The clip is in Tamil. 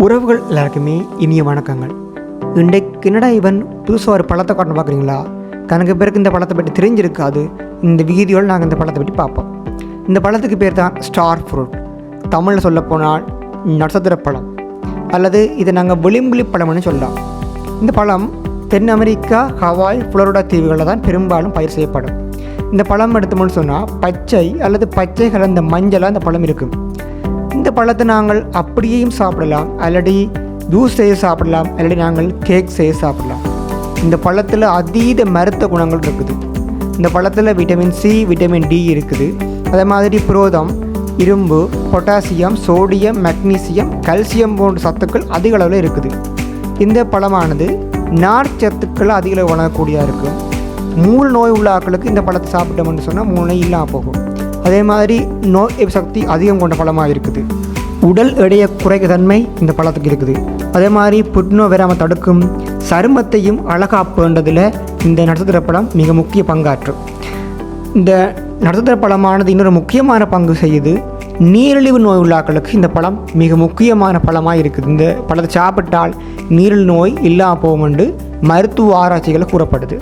உறவுகள் எல்லாருக்குமே இனிய வணக்கங்கள். இன்றைக்கு என்னடா இவன் புதுசாக ஒரு பழத்தை காட்டணும் பார்க்குறீங்களா? கணக்கு பேருக்கு இந்த பழத்தை பற்றி தெரிஞ்சிருக்காது. இந்த வீடியோவில் நாங்கள் இந்த பழத்தை பற்றி பார்ப்போம். இந்த பழத்துக்கு பேர் தான் ஸ்டார் ஃப்ரூட். தமிழில் சொல்லப்போனால் நட்சத்திர பழம், அல்லது இதை நாங்கள் விளிம்புலி பழம்னு சொல்லலாம். இந்த பழம் தென் அமெரிக்கா, ஹவாய், புளோரிடா தீவுகளில் தான் பெரும்பாலும் பயிர் செய்யப்படும். இந்த பழம் எடுத்தோம்னு சொன்னால் பச்சை அல்லது பச்சை கலந்த மஞ்சளாக இந்த பழம் இருக்கும். இந்த பழத்தை நாங்கள் அப்படியும் சாப்பிடலாம், அல்லது ஜூஸ் செய்ய சாப்பிடலாம், அல்லது நாங்கள் கேக் செய்ய சாப்பிடலாம். இந்த பழத்தில் அதீத மருத்துவ குணங்கள் இருக்குது. இந்த பழத்தில் விட்டமின் சி, விட்டமின் டி இருக்குது. அதே மாதிரி புரோதம், இரும்பு, பொட்டாசியம், சோடியம், மெக்னீசியம், கல்சியம் போன்ற சத்துக்கள் அதிக அளவில் இருக்குது. இந்த பழமானது நார்ச்சத்துக்கள் அதிக அளவு வழங்கக்கூடியதாக இருக்கும். மூல நோய் உள்ள ஆட்களுக்கு இந்த பழத்தை சாப்பிட்டோம்னு சொன்னால் மூல நோய் இல்லாமல் போகும். அதே மாதிரி நோய் எதிர்ப்பு சக்தி அதிகம் கொண்ட பழமாக இருக்குது. உடல் எடையை குறைக்க தன்மை இந்த பழத்துக்கு இருக்குது. அதே மாதிரி புற்றுநோய் வராமல் தடுக்கும், சருமத்தையும் அழகாப்புன்றதில் இந்த நட்சத்திர பழம் மிக முக்கிய பங்காற்றும். இந்த நட்சத்திர பழமானது இன்னொரு முக்கியமான பங்கு செய்யுது. நீரிழிவு நோய் உள்ளாக்களுக்கு இந்த பழம் மிக முக்கியமான பழமாக இருக்குது. இந்த பழத்தை சாப்பிட்டால் நீரிழிவு நோய் இல்லாமல் போகும் என்று மருத்துவ ஆராய்ச்சிகளை கூறப்படுது.